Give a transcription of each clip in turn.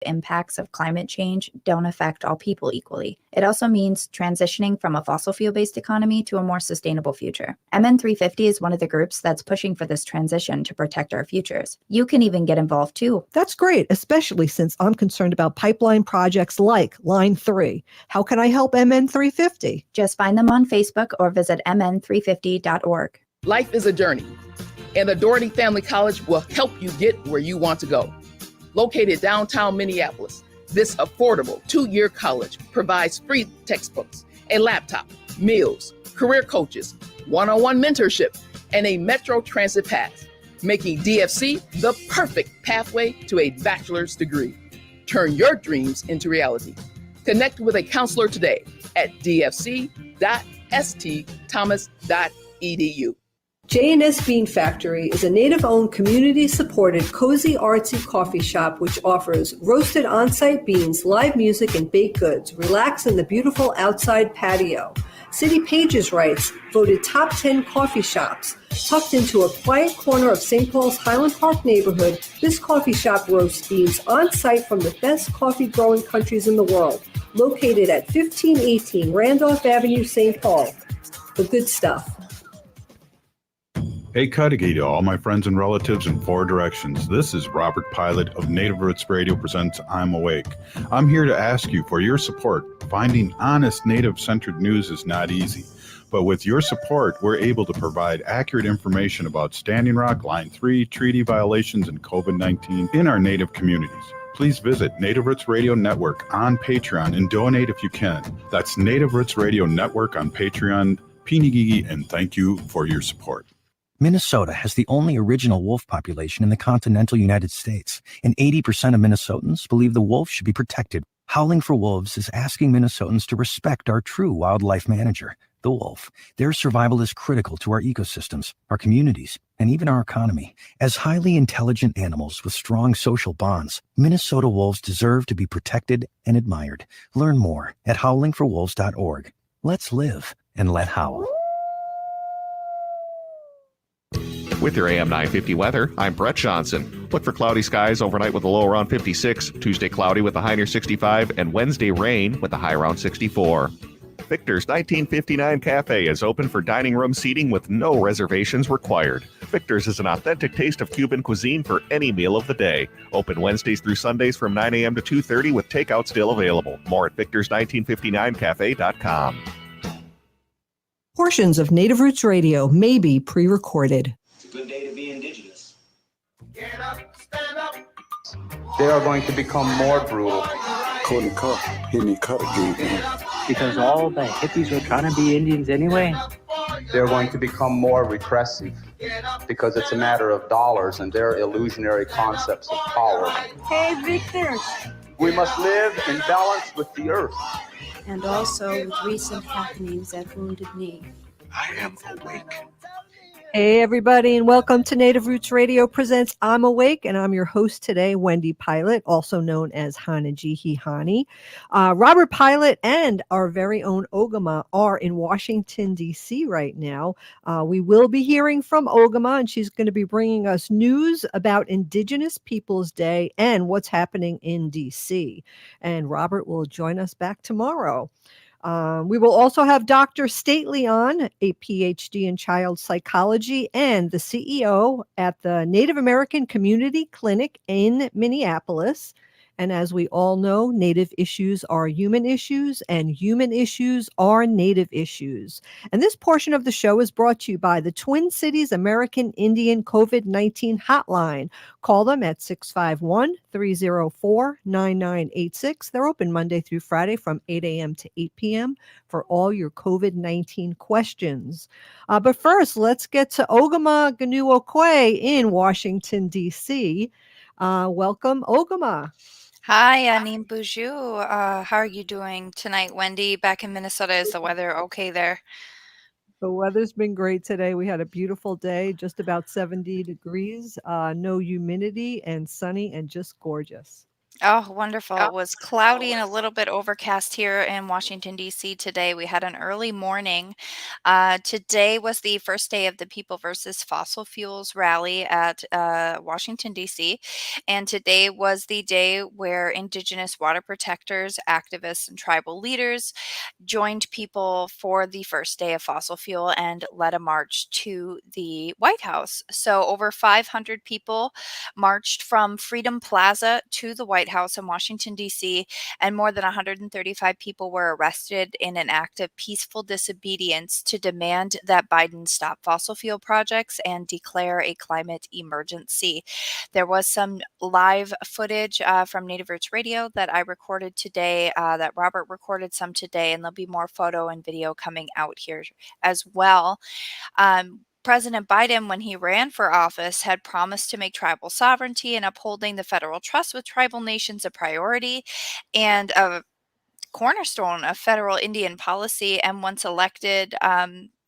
impacts of climate change don't affect all people equally. It also means transitioning from a fossil fuel-based economy to a more sustainable future. MN350 is one of the groups that's pushing for this transition to protect our futures. You can even get involved too. That's great, especially since I'm concerned about pipeline projects like Line 3. How can I help MN350? Just find them on Facebook or visit mn350.org. Life is a journey, and the Doherty Family College will help you get where you want to go. Located downtown Minneapolis, this affordable 2-year college provides free textbooks, a laptop, meals, career coaches, one-on-one mentorship, and a Metro Transit pass, making DFC the perfect pathway to a bachelor's degree. Turn your dreams into reality. Connect with a counselor today at dfc.stthomas.edu. J&S Bean Factory is a native-owned, community-supported, cozy, artsy coffee shop which offers roasted on-site beans, live music, and baked goods. Relax in the beautiful outside patio. City Pages writes, voted top 10 coffee shops. Tucked into a quiet corner of St. Paul's Highland Park neighborhood, this coffee shop roasts beans on-site from the best coffee-growing countries in the world. Located at 1518 Randolph Avenue, St. Paul. The good stuff. Hey Cudahy to all my friends and relatives in 4 directions. This is Robert Pilot of Native Roots Radio presents I'm Awake. I'm here to ask you for your support. Finding honest Native-centered news is not easy, but with your support, we're able to provide accurate information about Standing Rock, Line 3, treaty violations, and COVID-19 in our Native communities. Please visit Native Roots Radio Network on Patreon and donate if you can. That's Native Roots Radio Network on Patreon. Pinigigi, and thank you for your support. Minnesota has the only original wolf population in the continental United States, and 80% of Minnesotans believe the wolf should be protected. Howling for Wolves is asking Minnesotans to respect our true wildlife manager, the wolf. Their survival is critical to our ecosystems, our communities, and even our economy. As highly intelligent animals with strong social bonds, Minnesota wolves deserve to be protected and admired. Learn more at howlingforwolves.org. Let's live and let howl. With your AM 950 weather, I'm Brett Johnson. Look for cloudy skies overnight with a low around 56, Tuesday cloudy with a high near 65, and Wednesday rain with a high around 64. Victor's 1959 Cafe is open for dining room seating with no reservations required. Victor's is an authentic taste of Cuban cuisine for any meal of the day. Open Wednesdays through Sundays from 9 a.m. to 2:30 with takeout still available. More at victors1959cafe.com. Portions of Native Roots Radio may be pre-recorded. It's a good day to be Indigenous. Get up, stand up. They are going to become more brutal. Because all the hippies were trying to be Indians anyway. They're going to become more repressive because it's a matter of dollars and their illusionary concepts of power. Hey, Victor. We must live in balance with the earth. And also with recent happenings at Wounded Knee. I am awake. Hey, everybody, and welcome to Native Roots Radio presents I'm Awake, and I'm your host today, Wendy Pilot, also known as Hanajihi Hani. Robert Pilot and our very own Ogimaa are in Washington, D.C. right now. We will be hearing from Ogimaa, and she's going to be bringing us news about Indigenous Peoples Day and what's happening in D.C. And Robert will join us back tomorrow. We will also have Dr. Stately on, a PhD in child psychology and the CEO at the Native American Community Clinic in Minneapolis. And as we all know, Native issues are human issues and human issues are Native issues. And this portion of the show is brought to you by the Twin Cities American Indian COVID-19 Hotline. Call them at 651-304-9986. They're open Monday through Friday from 8 a.m. to 8 p.m. for all your COVID-19 questions. But first, let's get to Ogimaa Giniw Ikwe in Washington, D.C. Welcome, Ogimaa. Hi, Anim Buju. How are you doing tonight, Wendy? Back in Minnesota, is the weather okay there? The weather's been great today. We had a beautiful day, just about 70 degrees, no humidity, and sunny and just gorgeous. Oh, wonderful. It was cloudy and a little bit overcast here in Washington, D.C. today. We had an early morning. Today was the first day of the People versus Fossil Fuels rally at Washington, D.C. And today was the day where Indigenous water protectors, activists, and tribal leaders joined people for the first day of fossil fuel and led a march to the White House. So over 500 people marched from Freedom Plaza to the White House in Washington, D.C., and more than 135 people were arrested in an act of peaceful disobedience to demand that Biden stop fossil fuel projects and declare a climate emergency. There was some live footage from Native Roots Radio that I recorded today, that Robert recorded some today, and there'll be more photo and video coming out here as well. President Biden, when he ran for office, had promised to make tribal sovereignty and upholding the federal trust with tribal nations a priority and a cornerstone of federal Indian policy. And once elected,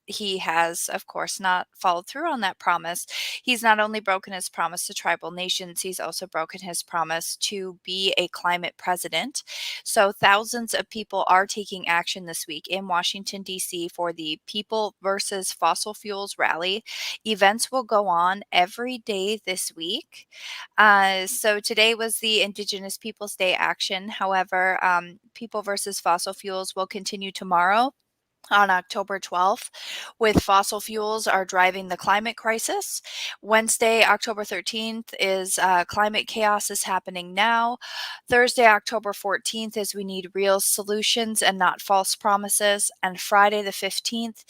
he has, of course, not followed through on that promise. He's not only broken his promise to tribal nations, he's also broken his promise to be a climate president. So thousands of people are taking action this week in Washington, D.C. for the People versus Fossil Fuels rally. Events will go on every day this week. So today was the Indigenous Peoples Day action. However, People versus Fossil Fuels will continue tomorrow on October 12th, with fossil fuels are driving the climate crisis. Wednesday, October 13th is climate chaos is happening now. Thursday, October 14th is we need real solutions and not false promises. And Friday the 15th,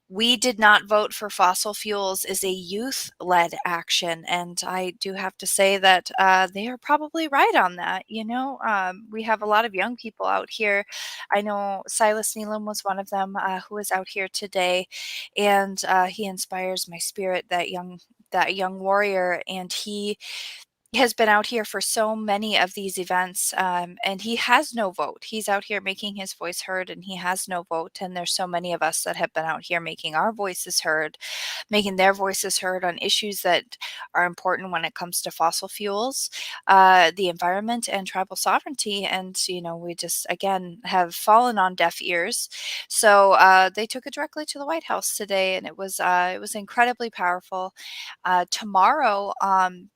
we did not vote for fossil fuels is a youth-led action. And I do have to say that they are probably right on that. We have a lot of young people out here. I know Silas Neelam was one of them who was out here today, and he inspires my spirit, that young warrior, and he has been out here for so many of these events, and he has no vote. He's out here making his voice heard, and he has no vote. And there's so many of us that have been out here making our voices heard, making their voices heard on issues that are important when it comes to fossil fuels, the environment, and tribal sovereignty. And we just again have fallen on deaf ears. So they took it directly to the White House today, and it was incredibly powerful. Tomorrow,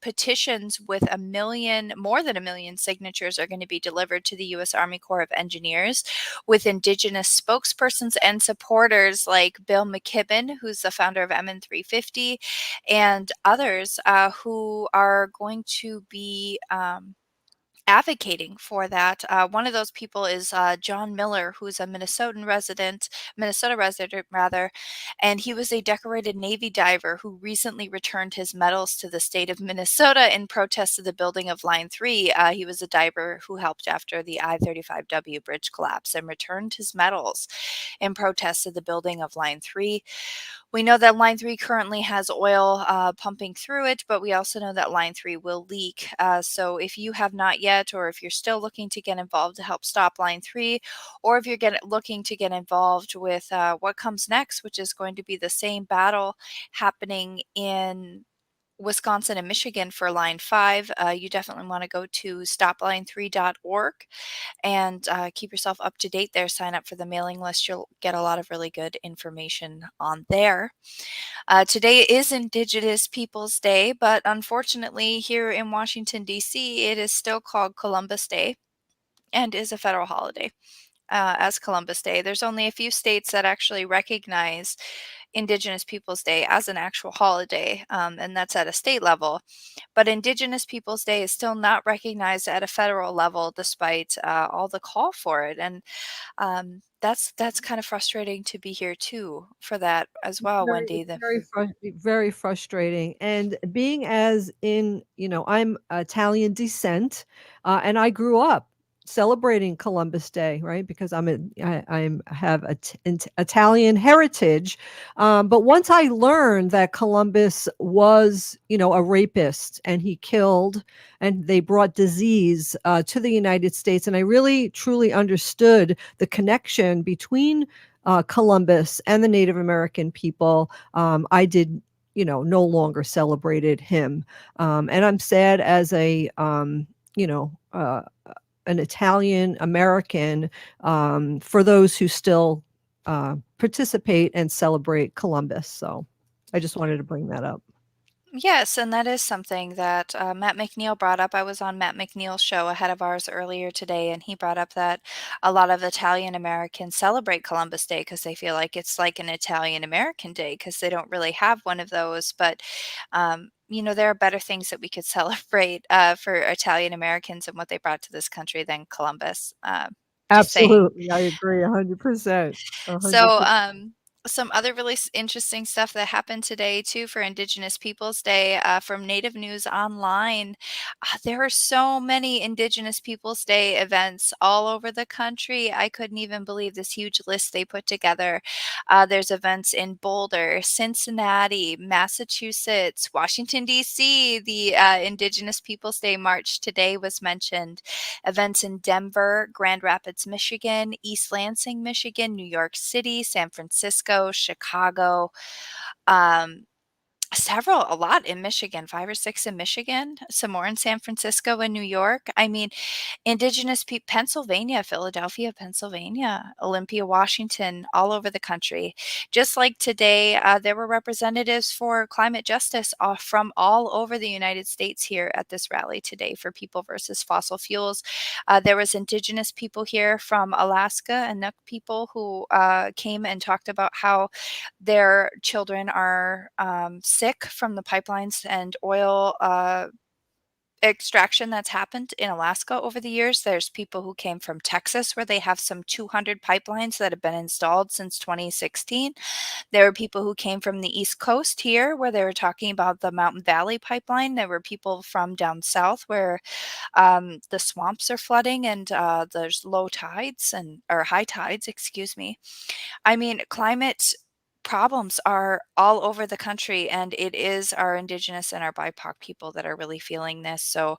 petitions with more than a million signatures are going to be delivered to the U.S. Army Corps of Engineers, with Indigenous spokespersons and supporters like Bill McKibben, who's the founder of MN 350, and others who are going to be advocating for that. One of those people is John Miller, who's a Minnesota resident rather, and he was a decorated Navy diver who recently returned his medals to the state of Minnesota in protest of the building of Line 3. He was a diver who helped after the I-35W bridge collapse and returned his medals in protest of the building of Line 3. We know that Line 3 currently has oil pumping through it, but we also know that Line 3 will leak. So if you have not yet, or if you're still looking to get involved to help stop Line 3, or if you're looking to get involved with what comes next, which is going to be the same battle happening in Wisconsin and Michigan for Line 5, you definitely want to go to stopline3.org and keep yourself up to date there. Sign up for the mailing list. You'll get a lot of really good information on there. Today is Indigenous Peoples Day, but unfortunately here in Washington, D.C., it is still called Columbus Day and is a federal holiday as Columbus Day. There's only a few states that actually recognize Indigenous Peoples Day as an actual holiday, and that's at a state level. But Indigenous Peoples Day is still not recognized at a federal level, despite all the call for it. And that's kind of frustrating to be here too for that as well, Wendy. Very frustrating. And being as in, I'm Italian descent, and I grew up celebrating Columbus Day, right? Because I have Italian heritage. But once I learned that Columbus was, a rapist, and he killed, and they brought disease to the United States, and I really truly understood the connection between Columbus and the Native American people, I did, no longer celebrated him. And I'm sad as a an Italian American for those who still participate and celebrate Columbus. So I just wanted to bring that up. Yes, and that is something that Matt McNeil brought up. I was on Matt McNeil's show ahead of ours earlier today, and he brought up that a lot of Italian Americans celebrate Columbus Day because they feel like it's like an Italian American Day because they don't really have one of those. But there are better things that we could celebrate for Italian Americans and what they brought to this country than Columbus. Just saying. Absolutely. I agree 100%. So, some other really interesting stuff that happened today too for Indigenous Peoples Day from Native News Online. There are so many Indigenous Peoples Day events all over the country. I couldn't even believe this huge list they put together. There's events in Boulder, Cincinnati, Massachusetts, Washington, D.C. The Indigenous Peoples Day March today was mentioned. Events in Denver, Grand Rapids, Michigan, East Lansing, Michigan, New York City, San Francisco, Chicago, a lot in Michigan, 5 or 6 in Michigan, some more in San Francisco and New York. I mean, Indigenous people, Pennsylvania, Philadelphia, Pennsylvania, Olympia, Washington, all over the country. Just like today, there were representatives for climate justice from all over the United States here at this rally today for People versus Fossil Fuels. There was Indigenous people here from Alaska and NACC people who came and talked about how their children are sick from the pipelines and oil extraction that's happened in Alaska over the years. There's people who came from Texas where they have some 200 pipelines that have been installed since 2016. There were people who came from the East Coast here where they were talking about the Mountain Valley pipeline. There were people from down south where the swamps are flooding and there's low tides or high tides, excuse me. I mean, climate problems are all over the country, and it is our Indigenous and our BIPOC people that are really feeling this. So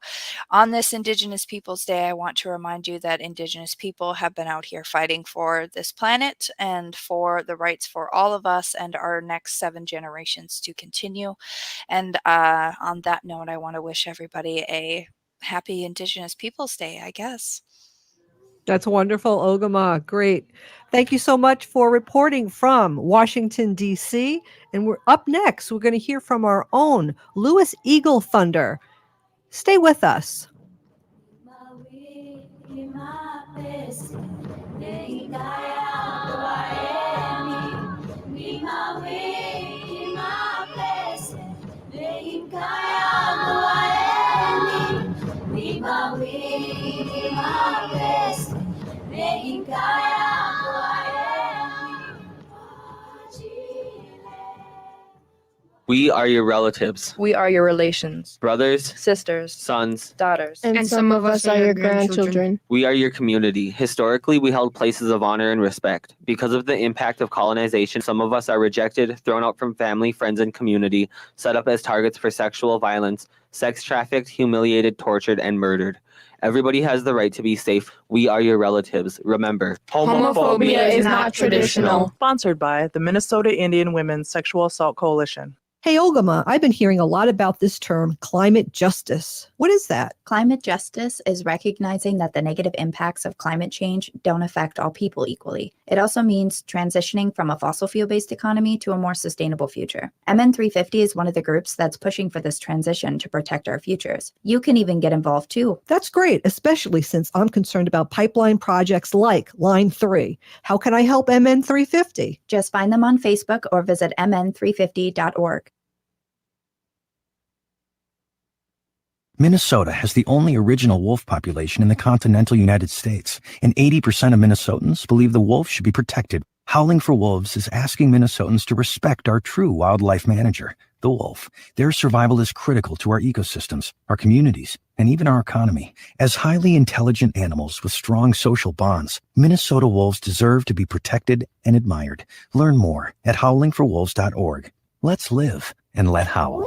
on this Indigenous Peoples Day, I want to remind you that Indigenous people have been out here fighting for this planet and for the rights for all of us and our next 7 generations to continue. And on that note, I want to wish everybody a happy Indigenous Peoples Day, I guess. That's wonderful, Ogimaa. Great. Thank you so much for reporting from Washington, D.C. And we're up next. We're going to hear from our own Louis Eagle Thunder. Stay with us. We are your relatives. We are your relations. Brothers, sisters, sons, daughters. And some of us are your grandchildren. We are your community. Historically, we held places of honor and respect. Because of the impact of colonization, some of us are rejected, thrown out from family, friends, and community, set up as targets for sexual violence, sex trafficked, humiliated, tortured, and murdered. Everybody has the right to be safe. We are your relatives. Remember, homophobia is not traditional. Sponsored by the Minnesota Indian Women's Sexual Assault Coalition. Hey, Ogimaa, I've been hearing a lot about this term, climate justice. What is that? Climate justice is recognizing that the negative impacts of climate change don't affect all people equally. It also means transitioning from a fossil fuel-based economy to a more sustainable future. MN 350 is one of the groups that's pushing for this transition to protect our futures. You can even get involved too. That's great, especially since I'm concerned about pipeline projects like Line 3. How can I help MN 350? Just find them on Facebook or visit mn350.org. Minnesota has the only original wolf population in the continental United States, and 80% of Minnesotans believe the wolf should be protected. Howling for Wolves is asking Minnesotans to respect our true wildlife manager, the wolf. Their survival is critical to our ecosystems, our communities, and even our economy. As highly intelligent animals with strong social bonds, Minnesota wolves deserve to be protected and admired. Learn more at howlingforwolves.org. Let's live and let howl.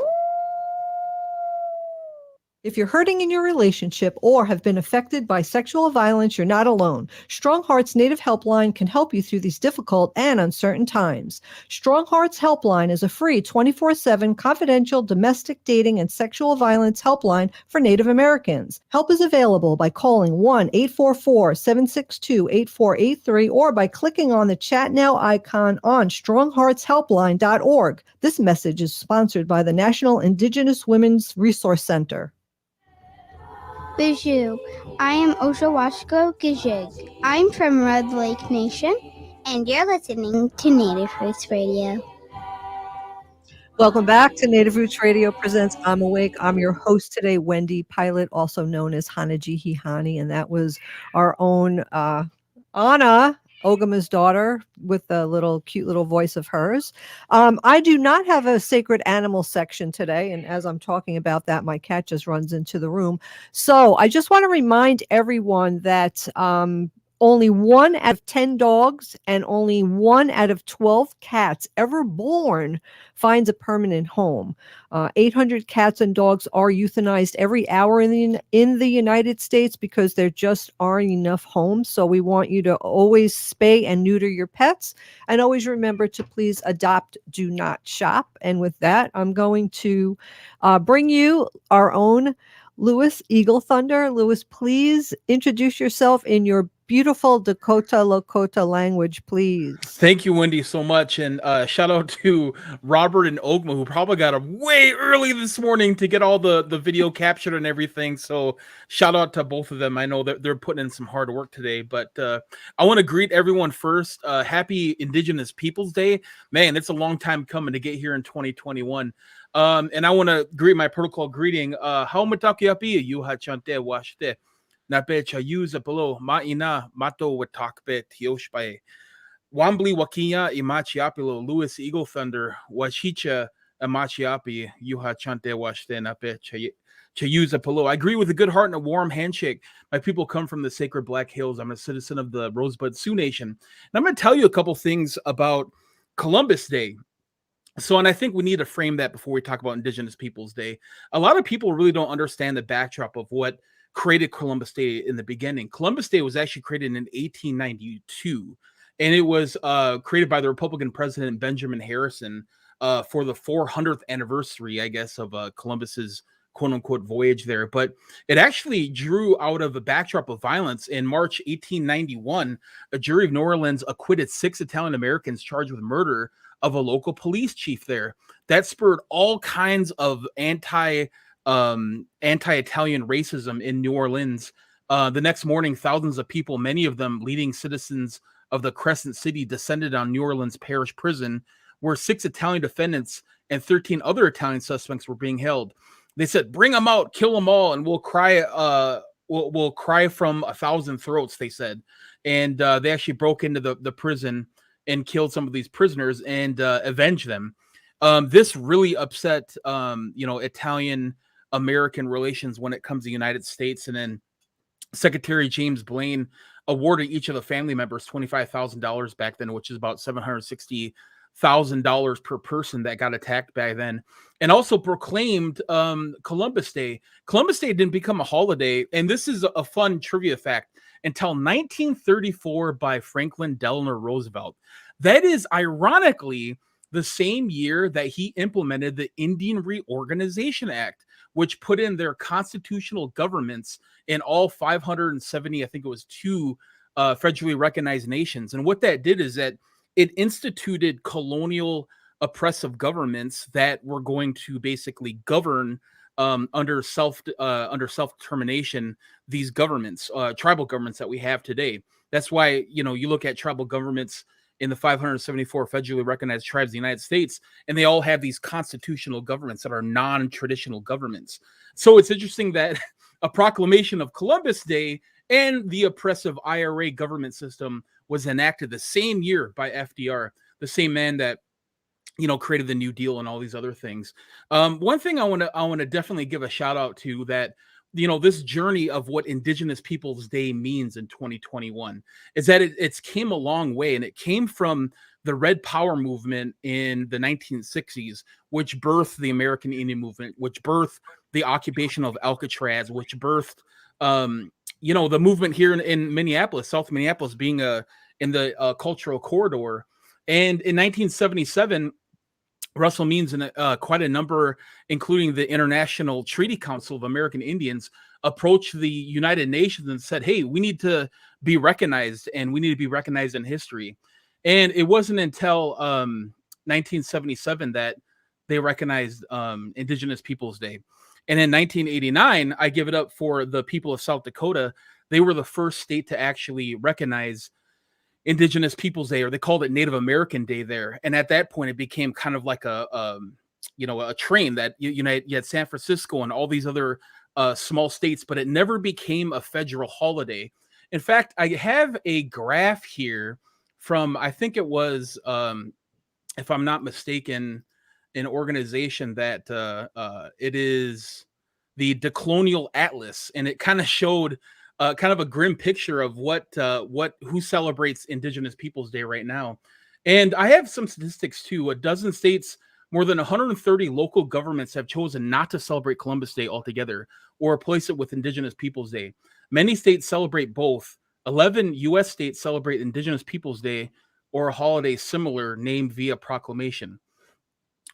If you're hurting in your relationship or have been affected by sexual violence, you're not alone. Strong Hearts Native Helpline can help you through these difficult and uncertain times. Strong Hearts Helpline is a free 24/7 confidential domestic dating and sexual violence helpline for Native Americans. Help is available by calling 1-844-762-8483 or by clicking on the Chat Now icon on strongheartshelpline.org. This message is sponsored by the National Indigenous Women's Resource Center. Bijou, I am Oshawashko Gijig. I'm from Red Lake Nation, and you're listening to Native Roots Radio. Welcome back to Native Roots Radio presents I'm Awake. I'm your host today, Wendy Pilot, also known as Hanaji Hihani, and that was our own Anna, Ogimaa's daughter, with the cute little voice of hers. I do not have a sacred animal section today, and as I'm talking about that, my cat just runs into the room. So I just want to remind everyone that only 1 out of 10 dogs and only 1 out of 12 cats ever born finds a permanent home. 800 cats and dogs are euthanized every hour in the United States because there just aren't enough homes. So we want you to always spay and neuter your pets, and always remember to please adopt, do not shop. And with that, I'm going to bring you our own Lewis Eagle Thunder. Lewis, please introduce yourself in your beautiful Dakota Lakota language, please. Thank you, Wendy, so much. And shout out to Robert and Ogimaa, who probably got up way early this morning to get all the video captured and everything. So shout out to both of them. I know that they're putting in some hard work today, but I want to greet everyone first. Happy Indigenous Peoples Day. Man, it's a long time coming to get here in 2021. And I want to greet my protocol greeting. How matakiapi yuha chante washte. Na becha use below ma'ina mato watakbe tioshpae. Wambly wakiya imachiapilo Lewis Eagle Thunder washicha amachiapi yuha chante washte na becha use below. I agree with a good heart and a warm handshake. My people come from the sacred Black Hills. I'm a citizen of the Rosebud Sioux Nation. And I'm going to tell you a couple things about Columbus Day. So, and I think we need to frame that before we talk about Indigenous Peoples Day. A lot of people really don't understand the backdrop of what created Columbus Day in the beginning. Columbus Day was actually created in 1892, and it was created by the Republican president Benjamin Harrison for the 400th anniversary, I guess, of Columbus's quote-unquote voyage there. But it actually drew out of a backdrop of violence. In March 1891, a jury of New Orleans acquitted 6 Italian Americans charged with murder of a local police chief there. That spurred all kinds of anti-Italian racism in New Orleans. The next morning, thousands of people, many of them leading citizens of the Crescent City, descended on New Orleans Parish Prison, where 6 Italian defendants and 13 other Italian suspects were being held. They said, "Bring them out, kill them all, and we'll cry. We'll cry from 1,000 throats." They said, and they actually broke into the prison and killed some of these prisoners and avenged them. This really upset, Italian American relations when it comes to the United States. And then Secretary James Blaine awarded each of the family members $25,000 back then, which is about $760,000 per person that got attacked back then, and also proclaimed Columbus Day. Columbus Day didn't become a holiday, and this is a fun trivia fact, until 1934 by Franklin Delano Roosevelt. That is ironically the same year that he implemented the Indian Reorganization Act, which put in their constitutional governments in all 570, I think it was 2 federally recognized nations. And what that did is that it instituted colonial oppressive governments that were going to basically govern under self-determination, these governments, tribal governments that we have today. That's why, you look at tribal governments in the 574 federally recognized tribes of the United States, and they all have these constitutional governments that are non-traditional governments. So it's interesting that a proclamation of Columbus Day and the oppressive IRA government system was enacted the same year by FDR, the same man that created the New Deal and all these other things. One thing I want to definitely give a shout out to, that this journey of what Indigenous Peoples Day means in 2021 is that it's came a long way, and it came from the Red Power movement in the 1960s, which birthed the American Indian movement, which birthed the occupation of Alcatraz, which birthed, the movement here in Minneapolis, South Minneapolis, being in the cultural corridor. And in 1977, Russell Means and quite a number, including the International Treaty Council of American Indians, approached the United Nations and said, hey, we need to be recognized, and we need to be recognized in history. And it wasn't until 1977 that they recognized Indigenous Peoples Day. And in 1989, I give it up for the people of South Dakota. They were the first state to actually recognize Indigenous Peoples Day, or they called it Native American Day there. And at that point, it became kind of like a train that you had San Francisco and all these other small states, but it never became a federal holiday. In fact, I have a graph here from, I think it was, if I'm not mistaken, an organization that it is the Decolonial Atlas, and it kind of showed kind of a grim picture of who celebrates Indigenous Peoples Day right now. And I have some statistics too. A dozen states, more than 130 local governments have chosen not to celebrate Columbus Day altogether or replace it with Indigenous Peoples Day. Many states celebrate both. 11 U.S. states celebrate Indigenous Peoples Day or a holiday similar named via proclamation,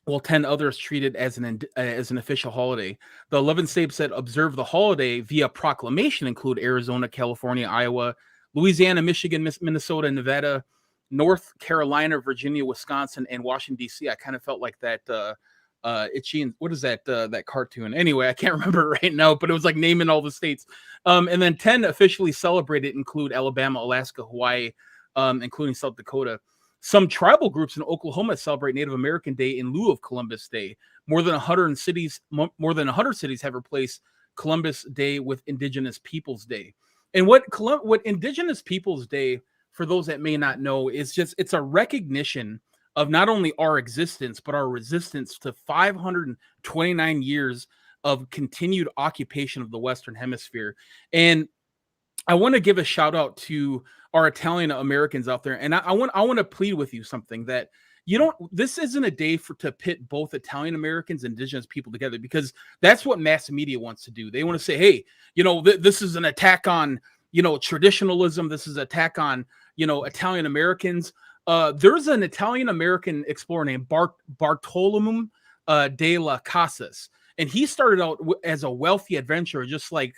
while 10 others treat it as an official holiday. The 11 states that observe the holiday via proclamation include Arizona, California, Iowa, Louisiana, Michigan, Minnesota, Nevada, North Carolina, Virginia, Wisconsin, and Washington, D.C. I kind of felt like that itchy, what is that cartoon? Anyway, I can't remember right now, but it was like naming all the states. And then 10 officially celebrated include Alabama, Alaska, Hawaii, including South Dakota. Some tribal groups in Oklahoma celebrate Native American Day in lieu of Columbus Day. More than 100 cities have replaced Columbus Day with Indigenous Peoples Day. And what Indigenous Peoples Day, for those that may not know, is it's a recognition of not only our existence, but our resistance to 529 years of continued occupation of the Western Hemisphere. And I want to give a shout out to our Italian Americans out there. And I want to plead with you something, that this isn't a day to pit both Italian Americans and Indigenous people together, because that's what mass media wants to do. They want to say, hey, this is an attack on, traditionalism. This is an attack on, Italian Americans. There's an Italian American explorer named Bartolomeo de las Casas, and he started out as a wealthy adventurer, just like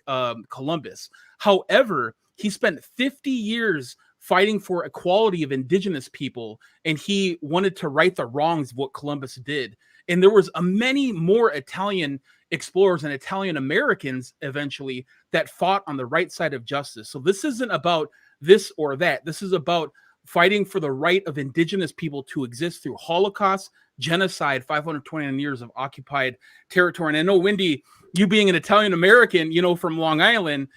Columbus. However, he spent 50 years fighting for equality of Indigenous people, and he wanted to right the wrongs of what Columbus did. And there was many more Italian explorers and Italian Americans eventually that fought on the right side of justice. So this isn't about this or that. This is about fighting for the right of Indigenous people to exist through Holocaust, genocide, 529 years of occupied territory. And I know, Wendy, you being an Italian American, from Long Island,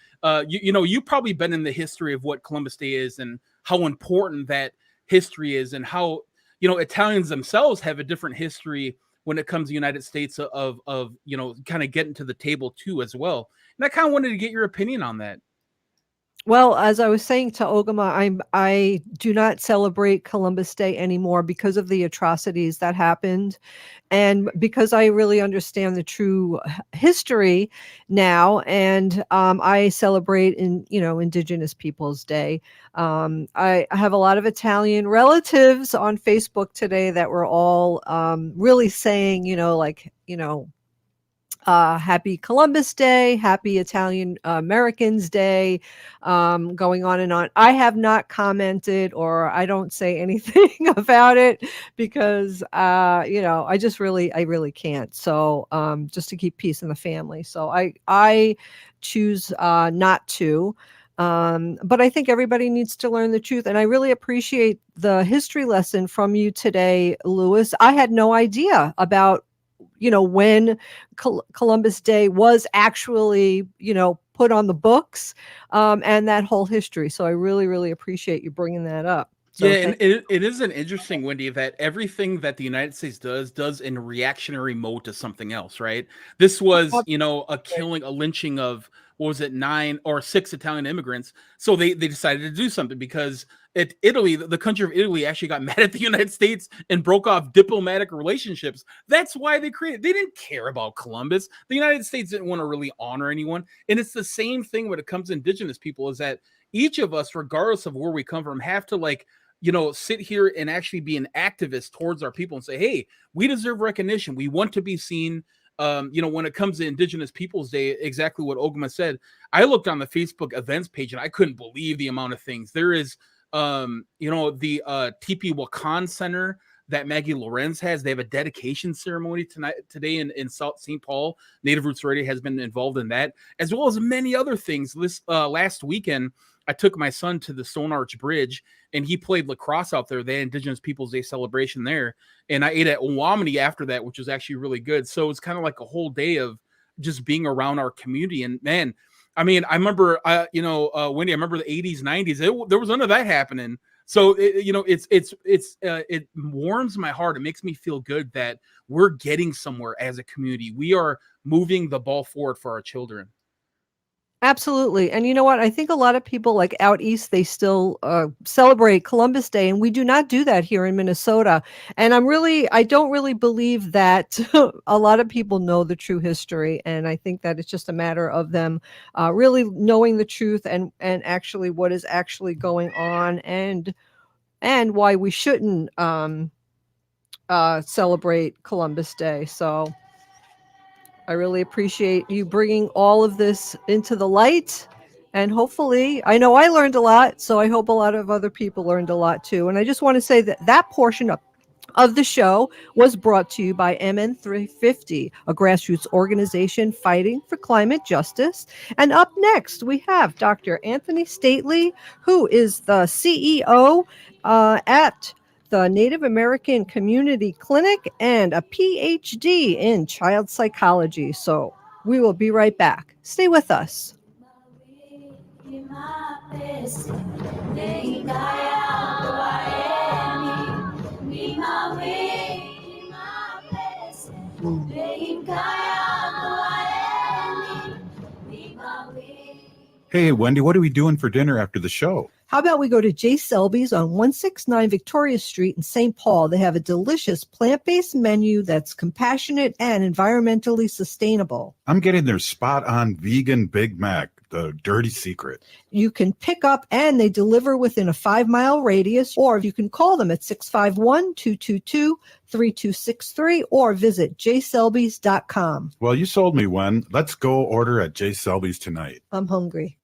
you've probably been in the history of what Columbus Day is and how important that history is, and how, Italians themselves have a different history when it comes to the United States of kind of getting to the table too as well. And I kind of wanted to get your opinion on that. Well, as I was saying to Ogimaa, I do not celebrate Columbus Day anymore because of the atrocities that happened, and because I really understand the true history now. And I celebrate Indigenous Peoples Day. I have a lot of Italian relatives on Facebook today that were all really saying, happy Columbus Day, happy Italian Americans Day, going on and on. I have not commented, or I don't say anything about it because, I really can't. So just to keep peace in the family. So I choose not to. But I think everybody needs to learn the truth. And I really appreciate the history lesson from you today, Louis. I had no idea about when Columbus Day was actually, put on the books, and that whole history. So I really, really appreciate you bringing that up. So yeah, and it is an interesting, Wendy, that everything that the United States does in reactionary mode to something else, right? This was, a killing, a lynching of what was it, 9 or 6 Italian immigrants. So they decided to do something because Italy, the country of Italy, actually got mad at the United States and broke off diplomatic relationships. That's why they didn't care about Columbus. The United States didn't want to really honor anyone. And it's the same thing when it comes to Indigenous people, is that each of us, regardless of where we come from, have to sit here and actually be an activist towards our people and say, hey, we deserve recognition. We want to be seen. When it comes to Indigenous Peoples Day, exactly what Ogimaa said. I looked on the Facebook events page and I couldn't believe the amount of things. There is, the Teepee Wakan Center that Maggie Lorenz has. They have a dedication ceremony today in South St. Paul. Native Roots Radio has been involved in that, as well as many other things. This last weekend, I took my son to the Stone Arch Bridge, and he played lacrosse out there. They had Indigenous Peoples Day celebration there, and I ate at Owamity after that, which was actually really good. So it's kind of like a whole day of just being around our community. And man, I mean, I remember, Wendy, I remember the 80s, 90s. There was none of that happening. So it warms my heart. It makes me feel good that we're getting somewhere as a community. We are moving the ball forward for our children. Absolutely. And you know what? I think a lot of people like out east, they still celebrate Columbus Day, and we do not do that here in Minnesota. And I don't really believe that a lot of people know the true history. And I think that it's just a matter of them really knowing the truth and actually what is actually going on and why we shouldn't celebrate Columbus Day. So I really appreciate you bringing all of this into the light. And hopefully, I know I learned a lot, so I hope a lot of other people learned a lot too. And I just want to say that portion of the show was brought to you by MN350, a grassroots organization fighting for climate justice. And up next, we have Dr. Antony Stately, who is the CEO at the Native American Community Clinic and a PhD in child psychology. So we will be right back. Stay with us. Hey, Wendy, what are we doing for dinner after the show? How about we go to J. Selby's on 169 Victoria Street in St. Paul? They have a delicious plant-based menu that's compassionate and environmentally sustainable. I'm getting their spot-on vegan Big Mac, the dirty secret. You can pick up and they deliver within a 5-mile radius, or you can call them at 651-222-3263 or visit jselbys.com. Well, you sold me one. Let's go order at J. Selby's tonight. I'm hungry.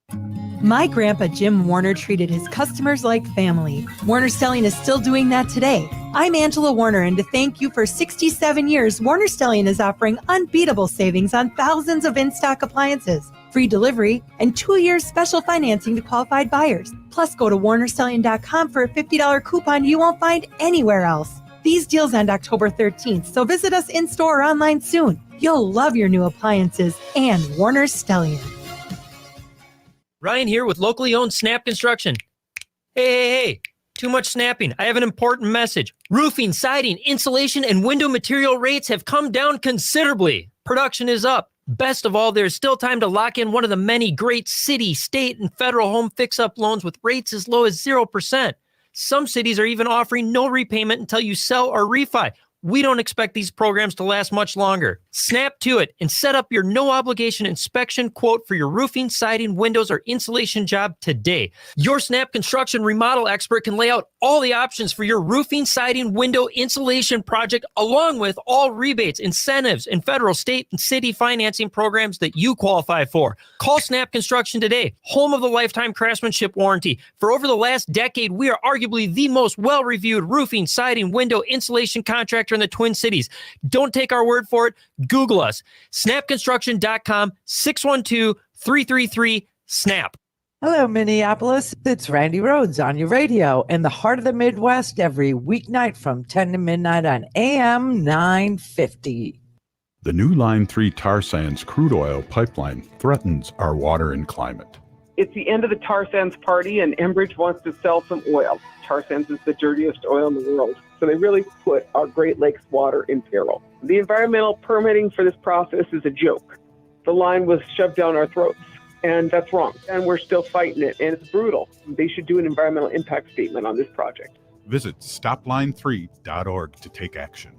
My grandpa Jim Warner treated his customers like family. Warner Stellian is still doing that today. I'm Angela Warner, and to thank you for 67 years, Warner Stellian is offering unbeatable savings on thousands of in-stock appliances, free delivery, and 2 years special financing to qualified buyers. Plus, go to warnerstellian.com for a $50 coupon you won't find anywhere else. These deals end October 13th, so visit us in-store or online soon. You'll love your new appliances and Warner Stellian. Ryan here with locally owned Snap Construction. Hey. Too much snapping. I have an important message. Roofing, siding, insulation, and window material rates have come down considerably. Production is up. Best of all, there's still time to lock in one of the many great city, state, and federal home fix-up loans with rates as low as 0%. Some cities are even offering no repayment until you sell or refi. We don't expect these programs to last much longer. Snap to it and set up your no-obligation inspection quote for your roofing, siding, windows, or insulation job today. Your Snap Construction remodel expert can lay out all the options for your roofing, siding, window, insulation project, along with all rebates, incentives, and federal, state, and city financing programs that you qualify for. Call Snap Construction today, home of the lifetime craftsmanship warranty. For over the last decade, we are arguably the most well-reviewed roofing, siding, window, insulation contractor in the Twin Cities. Don't take our word for it. Google us. Snapconstruction.com, 612-333-SNAP. Hello, Minneapolis. It's Randy Rhodes on your radio in the heart of the Midwest every weeknight from 10 to midnight on AM 950. The new Line 3 tar sands crude oil pipeline threatens our water and climate. It's the end of the tar sands party, and Enbridge wants to sell some oil. Tar sands is the dirtiest oil in the world, so they really put our Great Lakes water in peril. The environmental permitting for this process is a joke. The line was shoved down our throats. And that's wrong. And we're still fighting it, and it's brutal. They should do an environmental impact statement on this project. Visit stopline3.org to take action.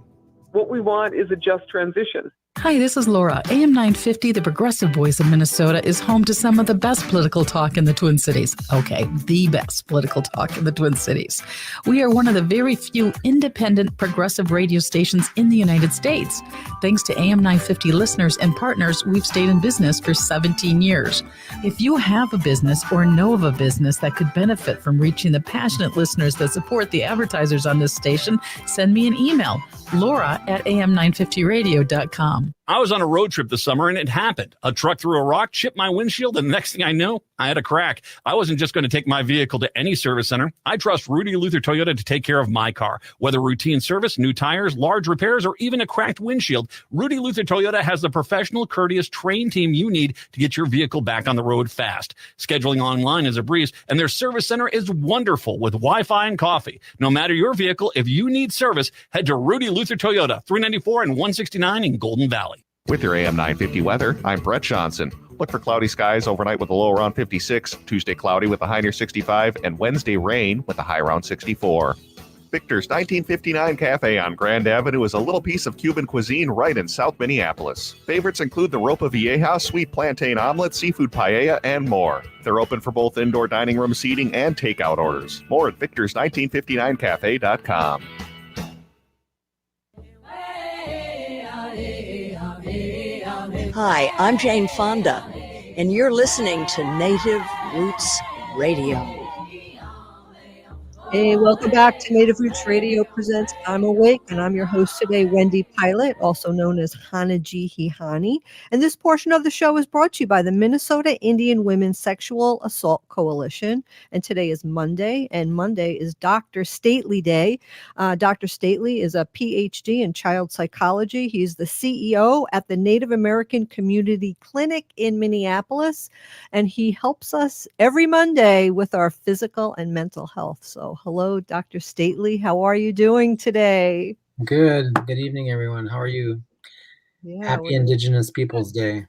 What we want is a just transition. Hi, this is Laura. AM 950, the progressive voice of Minnesota, is home to some of the best political talk in the Twin Cities. Okay, the best political talk in the Twin Cities. We are one of the very few independent progressive radio stations in the United States. Thanks to AM 950 listeners and partners, we've stayed in business for 17 years. If you have a business or know of a business that could benefit from reaching the passionate listeners that support the advertisers on this station, send me an email, laura@am950radio.com. I was on a road trip this summer and it happened. A truck threw a rock, chipped my windshield, and the next thing I know, I had a crack. I wasn't just going to take my vehicle to any service center. I trust Rudy Luther Toyota to take care of my car. Whether routine service, new tires, large repairs, or even a cracked windshield, Rudy Luther Toyota has the professional, courteous, trained team you need to get your vehicle back on the road fast. Scheduling online is a breeze, and their service center is wonderful with Wi-Fi and coffee. No matter your vehicle, if you need service, head to Rudy Luther Toyota, 394 and 169 in Golden Valley. With your AM 950 weather, I'm Brett Johnson. Look for cloudy skies overnight with a low around 56, Tuesday cloudy with a high near 65, and Wednesday rain with a high around 64. Victor's 1959 Cafe on Grand Avenue is a little piece of Cuban cuisine right in South Minneapolis. Favorites include the Ropa Vieja, sweet plantain omelet, seafood paella, and more. They're open for both indoor dining room seating and takeout orders. More at victors1959cafe.com. Hi, I'm Jane Fonda, and you're listening to Native Roots Radio. Hey, welcome back to Native Roots Radio presents I'm Awake, and I'm your host today, Wendy Pilot, also known as Hihani. And this portion of the show is brought to you by the Minnesota Indian Women's Sexual Assault Coalition. And today is Monday, and Monday is Dr. Stately Day. Dr. Stately is a PhD in child psychology. He's the CEO at the Native American Community Clinic in Minneapolis, and he helps us every Monday with our physical and mental health. So hello, Dr. Stately. How are you doing today? Good. Good evening, everyone. How are you? Yeah, Happy Indigenous Peoples Day.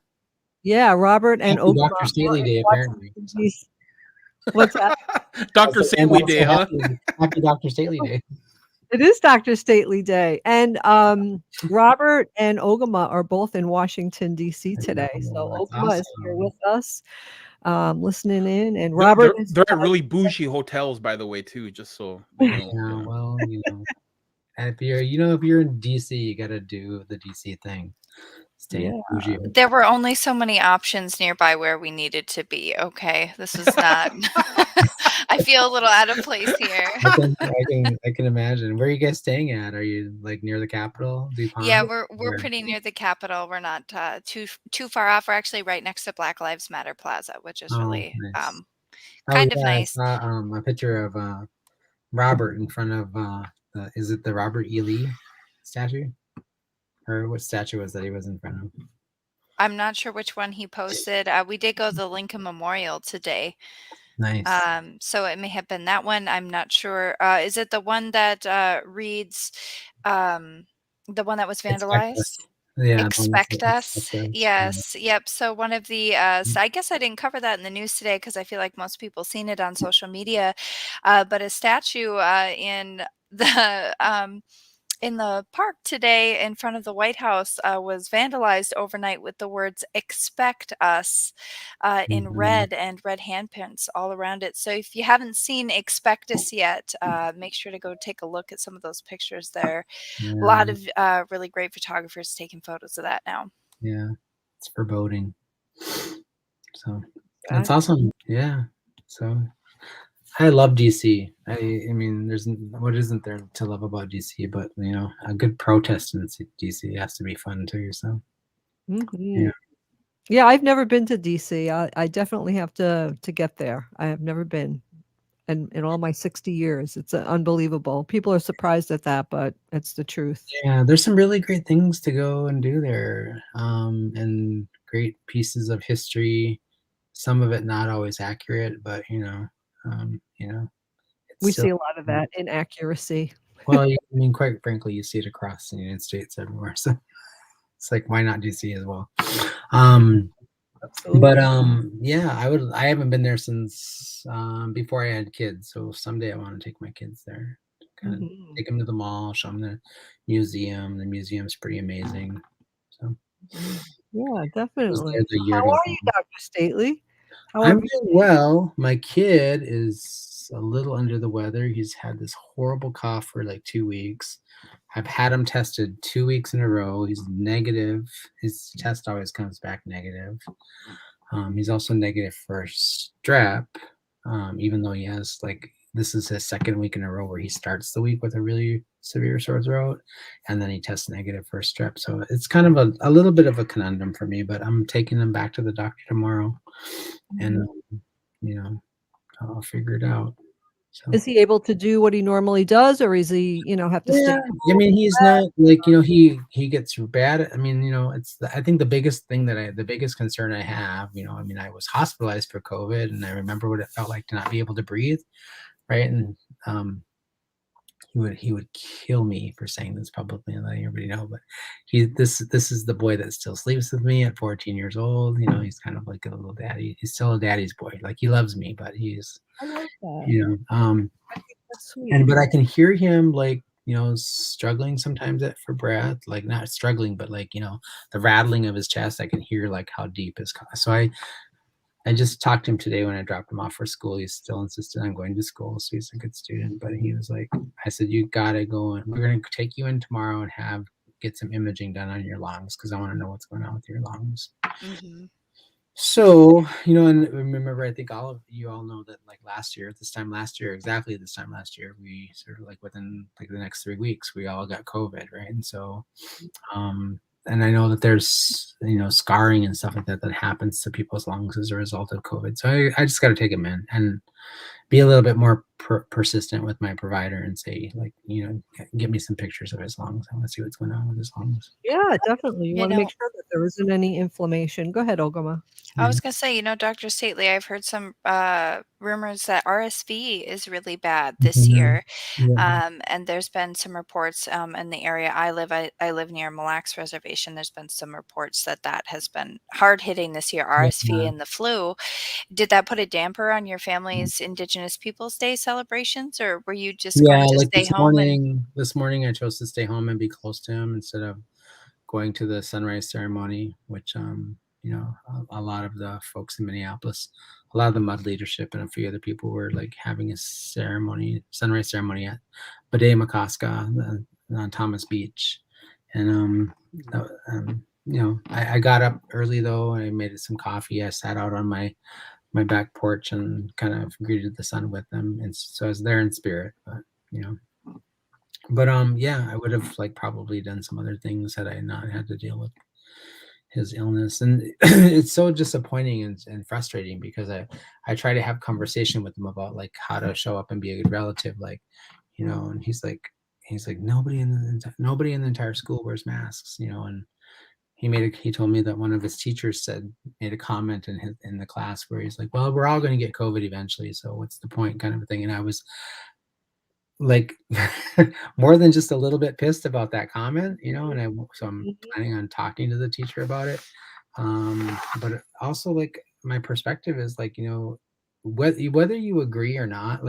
Yeah, Robert and Happy Dr. Stately Day, apparently. What's that? Dr. Stately Day, huh? Happy Dr. Stately Day. It is Dr. Stately Day. And Robert and Ogimaa are both in Washington, D.C. today. So Ogimaa is here with us, listening in. And Robert they're at really bougie hotels, by the way, too, just so you know. Yeah, well, if you're in DC, you got to do the DC thing. Stay bougie. There were only so many options nearby where we needed to be. Okay, this is not. I feel a little out of place here. I can imagine. Where are you guys staying at? Are you like near the Capitol? Yeah, we're pretty near the Capitol. We're not too far off. We're actually right next to Black Lives Matter Plaza, which is really nice. kind of nice. I saw a picture of Robert in front of is it the Robert E. Lee statue? Or what statue was that he was in front of? I'm not sure which one he posted. We did go to the Lincoln Memorial today. Nice. So it may have been that one. I'm not sure. Is it the one that reads, the one that was vandalized? Expect us. Yes. Yep. So one of the, so I guess I didn't cover that in the news today because I feel like most people seen it on social media. But a statue in the park today in front of the White House was vandalized overnight with the words "expect us" in red and red handprints all around it. So if you haven't seen "Expect Us" yet, make sure to go take a look at some of those pictures there. Yeah. A lot of really great photographers taking photos of that now. Yeah, it's foreboding. So that's awesome. Yeah. So I love DC. I mean, what isn't there to love about DC? But a good protest in DC has to be fun too. So, yeah, I've never been to DC. I definitely have to get there. I have never been, and in all my 60 years, it's unbelievable. People are surprised at that, but it's the truth. Yeah, there's some really great things to go and do there, and great pieces of history. Some of it not always accurate, but we see a lot of that inaccuracy. Well, I mean, quite frankly, you see it across the United States everywhere. So it's like, why not DC as well? But yeah, I haven't been there since before I had kids. So someday I want to take my kids there. Kind of take them to the mall, show them the museum. The museum's pretty amazing. So Yeah, definitely. there the year How are before. you, Dr. Stately? How I'm have you doing well. My kid is a little under the weather. He's had this horrible cough for like 2 weeks. I've had him tested 2 weeks in a row. He's negative. His test always comes back negative. He's also negative for strep, even though he has this is his second week in a row where he starts the week with a really severe sore throat, and then he tests negative for strep. So it's kind of a little bit of a conundrum for me, but I'm taking him back to the doctor tomorrow, and I'll figure it out. So. Is he able to do what he normally does, or is he, have to stay? I mean, he's not he gets bad. I mean, I think the biggest concern I have, I mean, I was hospitalized for COVID, and I remember what it felt like to not be able to breathe, right? And he would kill me for saying this publicly and letting everybody know, but this is the boy that still sleeps with me at 14 years old. He's kind of like a little daddy. He's still a daddy's boy. Like, he loves me, but he's I like that. That's sweet. but I can hear him struggling sometimes for breath, like not struggling, but the rattling of his chest. I can hear how deep his so I just talked to him today when I dropped him off for school. He's still insistent on going to school, so he's a good student. But he was like, I said, you gotta go, and we're gonna take you in tomorrow and get some imaging done on your lungs, because I want to know what's going on with your lungs. Mm-hmm. So, and remember, I think all of you all know that exactly this time last year, we sort of within the next 3 weeks, we all got COVID, right? And so, and I know that there's, scarring and stuff like that happens to people's lungs as a result of COVID. So I just got to take them in and be a little bit more persistent with my provider and say, get me some pictures of his lungs. I want to see what's going on with his lungs. Yeah, definitely. You want to make sure that there isn't any inflammation. Go ahead, Ogimaa. I was going to say, Dr. Stately, I've heard some rumors that RSV is really bad this year. Yeah. And there's been some reports in the area I live near Mille Lacs Reservation. There's been some reports that has been hard hitting this year, RSV and the flu. Did that put a damper on your family's Indigenous Peoples Day celebrations, or were you just going to stay home? This morning I chose to stay home and be close to him instead of going to the sunrise ceremony, which a lot of the folks in Minneapolis, a lot of the MUD leadership and a few other people were having a sunrise ceremony at Baday-Makaska on Thomas Beach. And, I got up early though. I made some coffee. I sat out on my back porch and kind of greeted the sun with them. And so I was there in spirit, but I would have probably done some other things had I not had to deal with his illness. And it's so disappointing and frustrating, because I try to have conversation with him about how to show up and be a good relative, and he's like nobody in the entire school wears masks, and he told me that one of his teachers made a comment in the class where he's like, well, we're all going to get COVID eventually, so what's the point, kind of a thing. And I was more than just a little bit pissed about that comment, and so I'm planning on talking to the teacher about it. But also my perspective is whether you agree or not,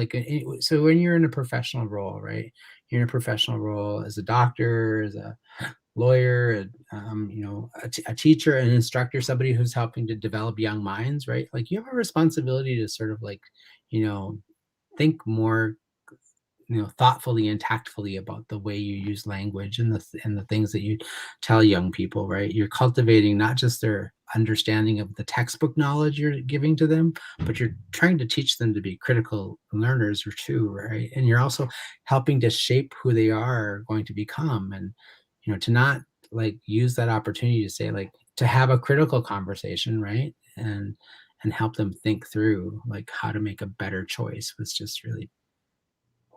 so when you're in a professional role, right? You're in a professional role as a doctor, as a lawyer, a teacher, an instructor, somebody who's helping to develop young minds, right? You have a responsibility to sort of think more thoughtfully and tactfully about the way you use language and the things that you tell young people, right? You're cultivating not just their understanding of the textbook knowledge you're giving to them, but you're trying to teach them to be critical learners too, right? And you're also helping to shape who they are going to become, and to not use that opportunity to say to have a critical conversation, right? And help them think through how to make a better choice was just really,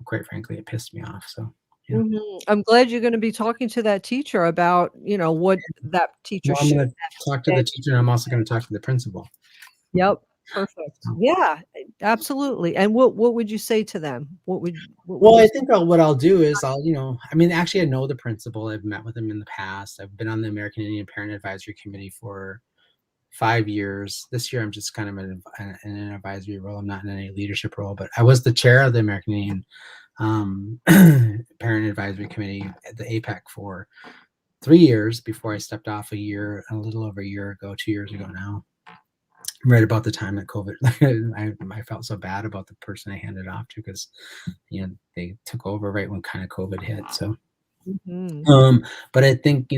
quite frankly, it pissed me off. So I'm glad you're going to be talking to that teacher about what that teacher I'm going should to talk to the teacher, and I'm also going to talk to the principal. Yep, perfect. Yeah, absolutely. And what would you say to them? I think what I'll do is actually I know the principal. I've met with him in the past. I've been on the American Indian Parent Advisory Committee for 5 years. This year, I'm just kind of in an advisory role. I'm not in any leadership role, but I was the chair of the American Indian Parent Advisory Committee at the APEC for 3 years before I stepped off a little over a year ago, 2 years ago now. Right about the time that COVID, I felt so bad about the person I handed off to because, they took over right when kind of COVID hit. So, but I think, he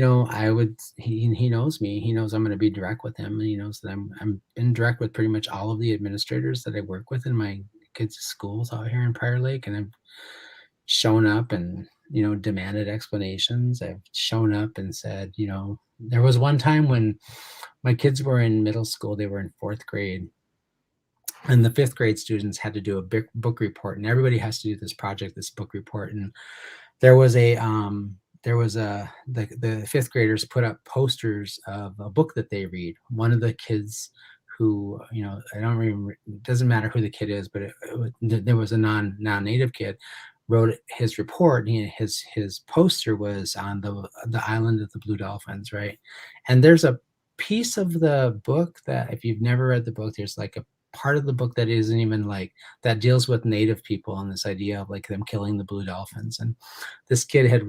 knows me. He knows I'm going to be direct with him. And he knows that I'm been direct with pretty much all of the administrators that I work with in my kids' schools out here in Prior Lake. And I've shown up and, demanded explanations. I've shown up and said, there was one time when my kids were in middle school, they were in 4th grade, and the 5th grade students had to do a big book report, and everybody has to do this book report. And the 5th graders put up posters of a book that they read. One of the kids who, it doesn't matter who the kid is, but there was a non-native kid, wrote his report. His poster was on the island of the Blue Dolphins, right? And there's a piece of the book that, if you've never read the book, there's like a part of the book that isn't even that deals with Native people and this idea of them killing the blue dolphins. And this kid had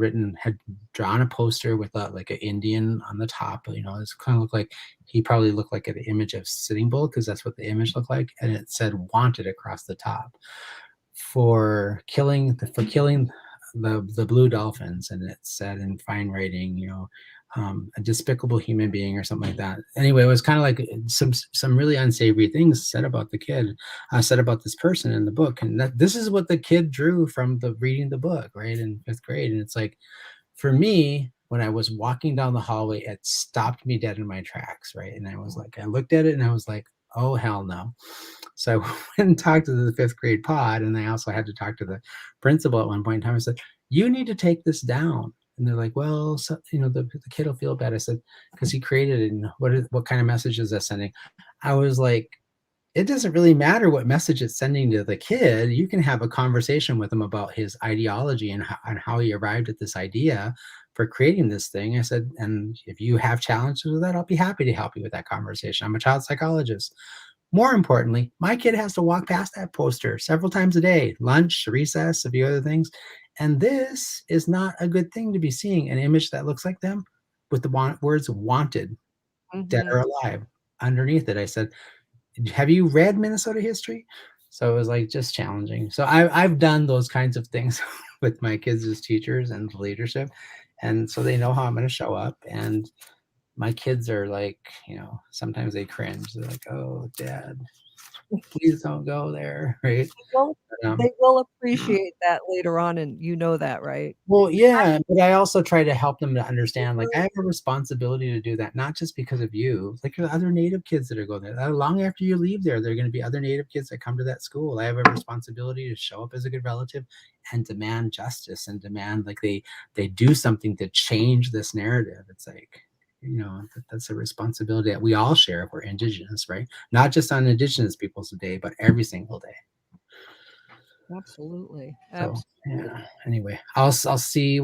drawn a poster with an Indian on the top. It's kind of he probably looked like an image of Sitting Bull, because that's what the image looked like, and it said "wanted" across the top for killing the blue dolphins, and it said in fine writing, a despicable human being or something like that. Anyway, it was kind of like some really unsavory things said about the kid, said about this person in the book. And this is what the kid drew from reading the book, right, in 5th grade. And it's for me, when I was walking down the hallway, it stopped me dead in my tracks, right? And I was I looked at it and I was like, oh, hell no. So I went and talked to the 5th grade pod, and I also had to talk to the principal at one point in time. I said, you need to take this down. And they're like, well, so, the kid will feel bad. I said, because he created it, and what kind of message is that sending? I was like, it doesn't really matter what message it's sending to the kid. You can have a conversation with him about his ideology and how he arrived at this idea for creating this thing. I said, and if you have challenges with that, I'll be happy to help you with that conversation. I'm a child psychologist. More importantly, my kid has to walk past that poster several times a day, lunch, recess, a few other things. And this is not a good thing to be seeing an image that looks like them with the words "wanted," dead or alive, underneath it. I said, have you read Minnesota history? So it was just challenging. So I've done those kinds of things with my kids as teachers and leadership. And so they know how I'm going to show up. And my kids are sometimes they cringe. They're like, oh, Dad, please don't go there, right? They will appreciate that later on, and that, right? Well, yeah, but I also try to help them to understand, I have a responsibility to do that, not just because of you. There are other Native kids that are going there. Long after you leave there are going to be other Native kids that come to that school. I have a responsibility to show up as a good relative and demand justice and demand they do something to change this narrative. It's that's a responsibility that we all share if we're Indigenous, right? Not just on Indigenous Peoples Day, but every single day. Absolutely. So, yeah. Anyway, I'll see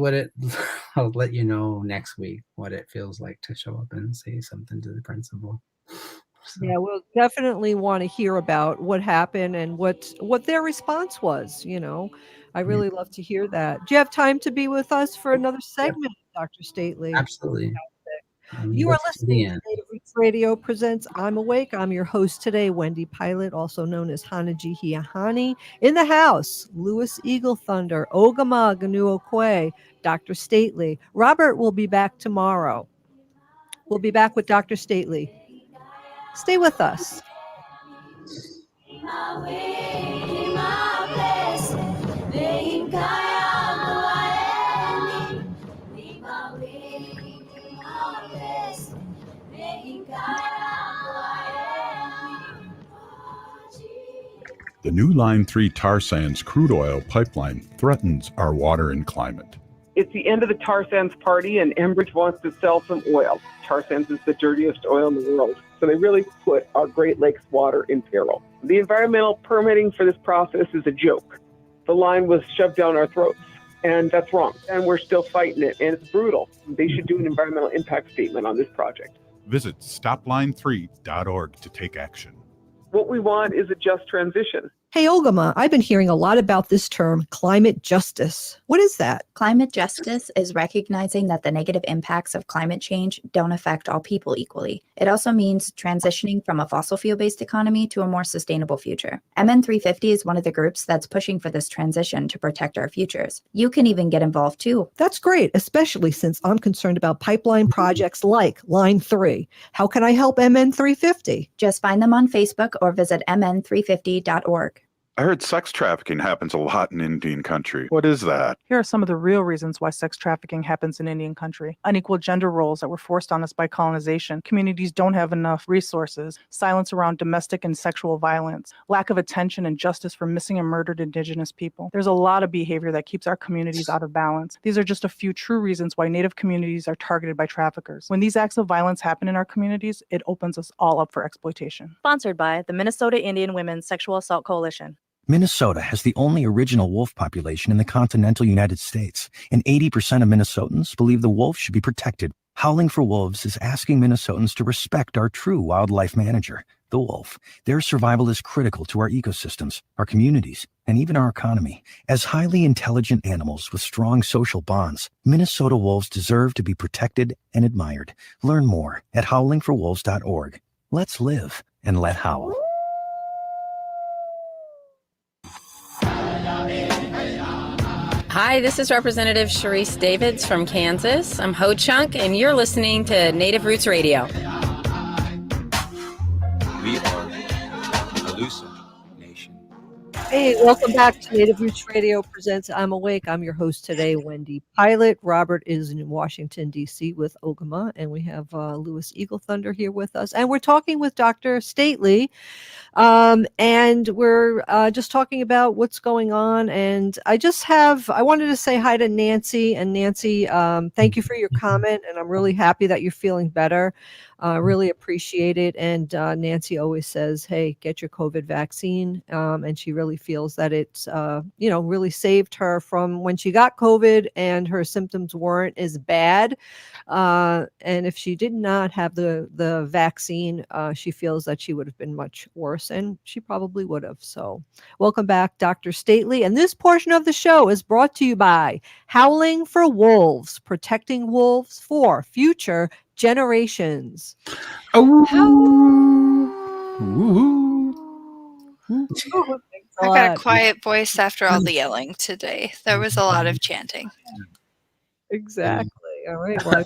I'll let you know next week what it feels like to show up and say something to the principal. So. Yeah, we'll definitely want to hear about what happened and what their response was. I really love to hear that. Do you have time to be with us for another segment, Dr. Stately? Absolutely. You are listening to Native Roots Radio presents I'm Awake. I'm your host today, Wendy Pilot, also known as Hanaji Hiahani. In the house, Louis Eagle Thunder, Ogimaa Giniw Ikwe, Dr. Stately. Robert will be back tomorrow. We'll be back with Dr. Stately. Stay with us. The new Line 3 tar sands crude oil pipeline threatens our water and climate. It's the end of the tar sands party, and Enbridge wants to sell some oil. Tar sands is the dirtiest oil in the world, so they really put our Great Lakes water in peril. The environmental permitting for this process is a joke. The line was shoved down our throats, and that's wrong. And we're still fighting it, and it's brutal. They should do an environmental impact statement on this project. Visit stopline3.org to take action. What we want is a just transition. Hey, Ogimaa, I've been hearing a lot about this term, climate justice. What is that? Climate justice is recognizing that the negative impacts of climate change don't affect all people equally. It also means transitioning from a fossil fuel-based economy to a more sustainable future. MN350 is one of the groups that's pushing for this transition to protect our futures. You can even get involved too. That's great, especially since I'm concerned about pipeline projects like Line 3. How can I help MN350? Just find them on Facebook or visit mn350.org. I heard sex trafficking happens a lot in Indian country. What is that? Here are some of the real reasons why sex trafficking happens in Indian country. Unequal gender roles that were forced on us by colonization. Communities don't have enough resources. Silence around domestic and sexual violence. Lack of attention and justice for missing and murdered Indigenous people. There's a lot of behavior that keeps our communities out of balance. These are just a few true reasons why Native communities are targeted by traffickers. When these acts of violence happen in our communities, it opens us all up for exploitation. Sponsored by the Minnesota Indian Women's Sexual Assault Coalition. Minnesota has the only original wolf population in the continental United States, and 80% of Minnesotans believe the wolf should be protected. Howling for Wolves is asking Minnesotans to respect our true wildlife manager, the wolf. Their survival is critical to our ecosystems, our communities, and even our economy. As highly intelligent animals with strong social bonds, Minnesota wolves deserve to be protected and admired. Learn more at howlingforwolves.org. Let's live and let howl. Hi, this is Representative Sharice Davids from Kansas. I'm Ho Chunk, and you're listening to Native Roots Radio. We are a Lusa Nation. Hey, welcome back to Native Roots Radio presents I'm Awake. I'm your host today, Wendy Pilot. Robert is in Washington, D.C. with Ogimaa, and we have Louis Eagle Thunder here with us. And we're talking with Dr. Stately, and we're just talking about what's going on. And I wanted to say hi to Nancy. And Nancy, thank you for your comment, and I'm really happy that you're feeling better. Really appreciate it. And Nancy always says, hey, get your COVID vaccine. And she really feels that it's, really saved her from when she got COVID and her symptoms weren't as bad. And if she did not have the vaccine, she feels that she would have been much worse, and she probably would have. So welcome back, Dr. Stately. And this portion of the show is brought to you by Howling for Wolves, protecting wolves for future generations. I got a quiet voice after all the yelling today. There was a lot of chanting. Exactly. All right. Well,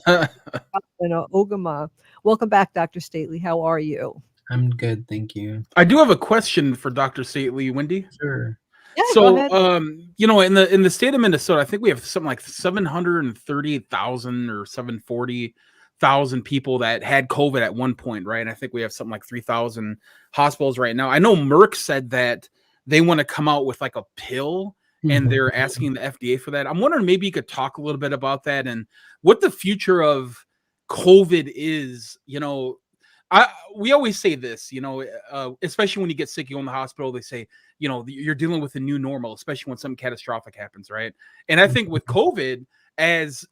Ogimaa. Welcome back, Dr. Stately. How are you? I'm good, thank you. I do have a question for Dr. Stately, Wendy. Sure. Yeah, so, go ahead. In the state of Minnesota, I think we have something like 738,000 or 740,000 people that had COVID at one point, right? And I think we have something like 3,000 hospitals right now. I know Merck said that they want to come out with like a pill, and they're asking the FDA for that. I'm wondering maybe you could talk a little bit about that and what the future of COVID is. We always say this, especially when you get sick, you go in the hospital, they say, you're dealing with a new normal, especially when something catastrophic happens, right? And I think with COVID, as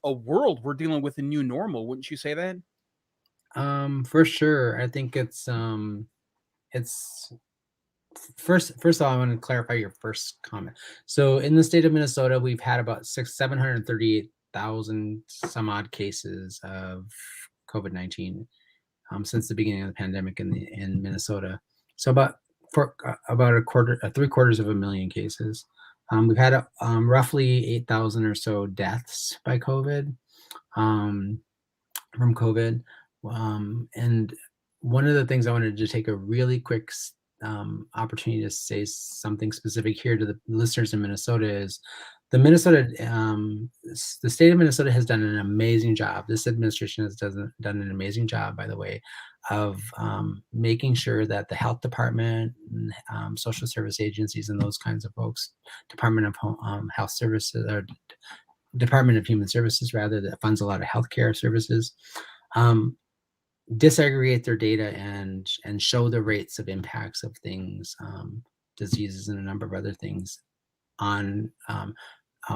a world, we're dealing with a new normal. Wouldn't you say that? For sure. I think it's first of all, I want to clarify your first comment. So in the state of Minnesota, we've had about 738,000 some odd cases of COVID-19 since the beginning of the pandemic in Minnesota. So about 750,000 cases. We've had roughly 8,000 or so deaths by COVID, from COVID. And one of the things I wanted to take a really quick opportunity to say something specific here to the listeners in Minnesota is the state of Minnesota has done an amazing job. This administration has done an amazing job, by the way, of making sure that the health department, social service agencies, and those kinds of folks, Department of Health Services, or Department of Human Services, rather, that funds a lot of healthcare services, disaggregate their data and show the rates of impacts of things, diseases, and a number of other things on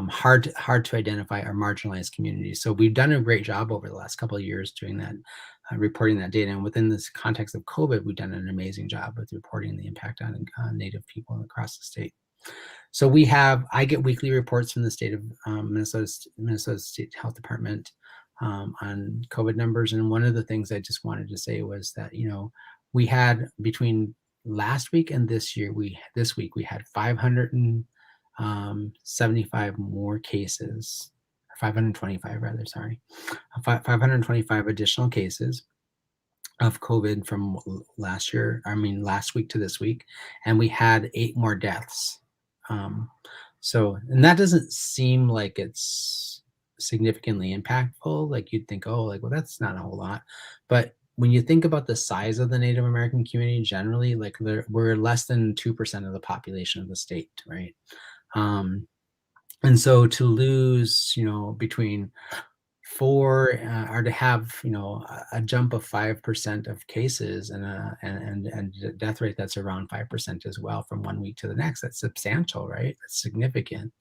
hard to identify or marginalized communities. So we've done a great job over the last couple of years doing that. reporting that data. And within this context of COVID, we've done an amazing job with reporting the impact on Native people across the state. So I get weekly reports from the state of Minnesota State Health Department on COVID numbers. And one of the things I just wanted to say was that, we had between last week and this week, we had 575 more cases, 525 rather, 525 additional cases of COVID from last week to this week. And we had 8 more deaths. And that doesn't seem like it's significantly impactful. Like you'd think, well, that's not a whole lot. But when you think about the size of the Native American community generally, we're less than 2% of the population of the state, right? And so to lose, between 4 or to have, a jump of 5% of cases and a death rate that's around 5% as well from one week to the next, that's substantial, right? That's significant.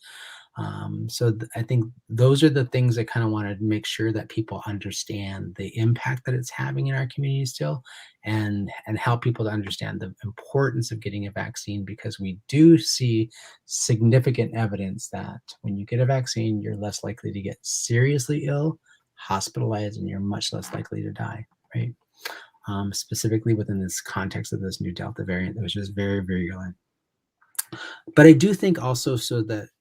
I think those are the things I kind of wanted to make sure that people understand the impact that it's having in our community still, and help people to understand the importance of getting a vaccine, because we do see significant evidence that when you get a vaccine, you're less likely to get seriously ill, hospitalized, and you're much less likely to die, right? Specifically within this context of this new Delta variant, which is very, very early. But I do think also,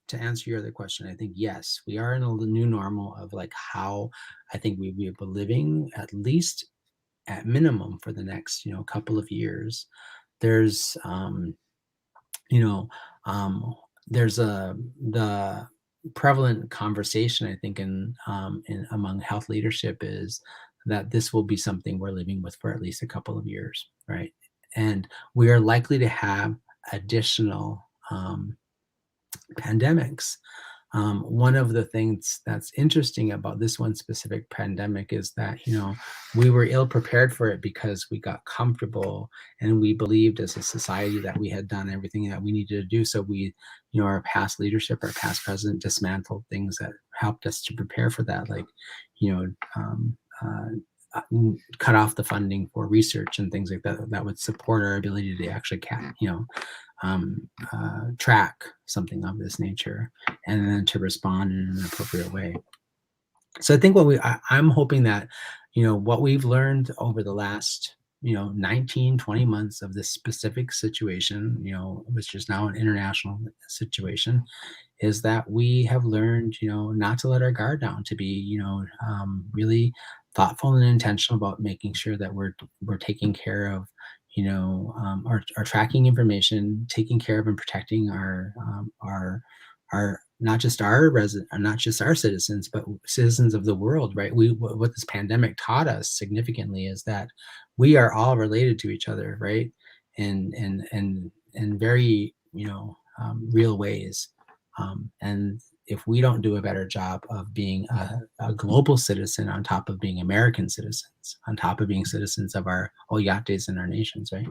to answer your other question, I think, yes, we are in a new normal of how I think we will be living, at least at minimum, for the next, couple of years. There's, there's the prevalent conversation, I think, in among health leadership is that this will be something we're living with for at least a couple of years, right? And we are likely to have additional pandemics. One of the things that's interesting about this one specific pandemic is that, we were ill prepared for it because we got comfortable and we believed as a society that we had done everything that we needed to do. So we, our past leadership, our past president dismantled things that helped us to prepare for that, like, cut off the funding for research and things like that would support our ability to actually track something of this nature and then to respond in an appropriate way. So I think I'm hoping that, what we've learned over the last, 19, 20 months of this specific situation, which is now an international situation, is that we have learned, not to let our guard down, to be, really thoughtful and intentional about making sure that we're taking care of, our tracking information, taking care of and protecting our not just our citizens, but citizens of the world, right? What this pandemic taught us significantly is that we are all related to each other, right? And very, real ways. And if we don't do a better job of being a global citizen on top of being American citizens, on top of being citizens of our Oyates and our nations, right?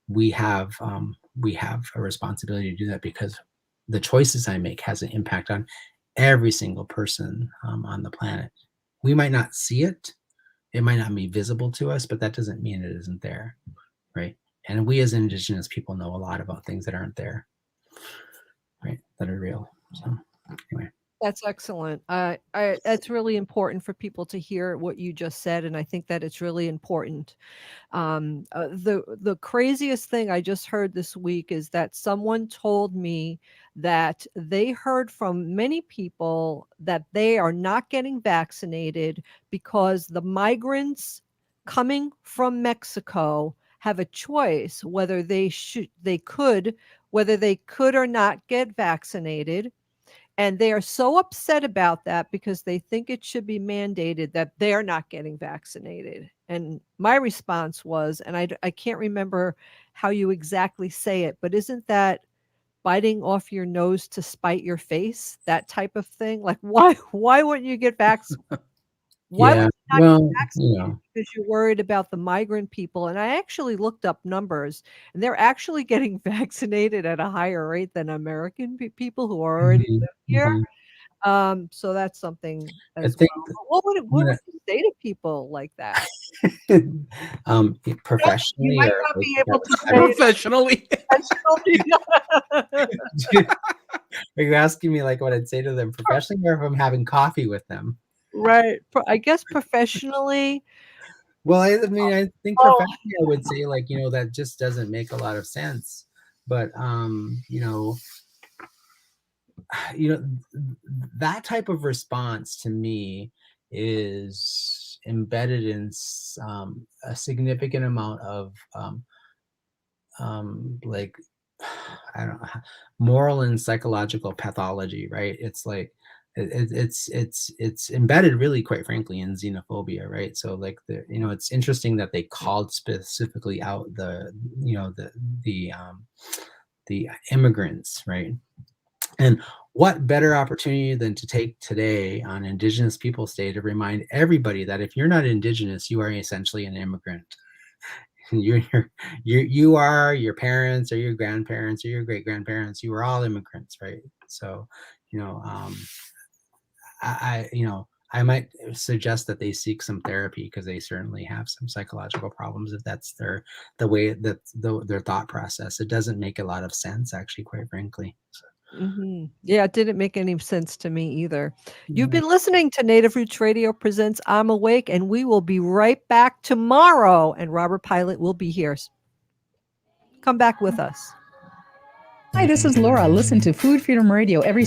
We have a responsibility to do that, because the choices I make has an impact on every single person on the planet. We might not see it. It might not be visible to us, but that doesn't mean it isn't there, right? And we as Indigenous people know a lot about things that aren't there, right? That are real. So anyway. That's excellent. That's really important for people to hear what you just said, and I think that it's really important. The craziest thing I just heard this week is that someone told me that they heard from many people that they are not getting vaccinated because the migrants coming from Mexico have a choice whether they could or not get vaccinated. And they are so upset about that because they think it should be mandated that they're not getting vaccinated. And my response was, and I can't remember how you exactly say it, but isn't that biting off your nose to spite your face? That type of thing? Like, why wouldn't you get vaccinated? Why would you not get vaccinated? Because you're worried about the migrant people. And I actually looked up numbers, and they're actually getting vaccinated at a higher rate than American people who are already live here. So that's something I as think well. What would you say to people like that? professionally You might or not like, be able to say professionally. are you asking me like what I'd say to them professionally or if I'm having coffee with them? Right. I guess professionally. Well, I mean, I think Oh. professionally, I would say like, that just doesn't make a lot of sense. But, that type of response to me is embedded in a significant amount of like I don't know, moral and psychological pathology, right? It's like it's embedded really, quite frankly, in xenophobia, right? So like it's interesting that they called specifically out the immigrants, right? And what better opportunity than to take today on Indigenous Peoples Day to remind everybody that if you're not Indigenous, you are essentially an immigrant. You are your parents or your grandparents or your great grandparents. You were all immigrants, right? So, I might suggest that they seek some therapy because they certainly have some psychological problems if that's the way that their thought process. It doesn't make a lot of sense, actually, quite frankly. So. Yeah, it didn't make any sense to me either. You've been listening to Native Roots Radio presents I'm Awake, and we will be right back tomorrow, and Robert Pilot will be here. Come back with us. Hi, this is Laura. Listen to Food Freedom Radio every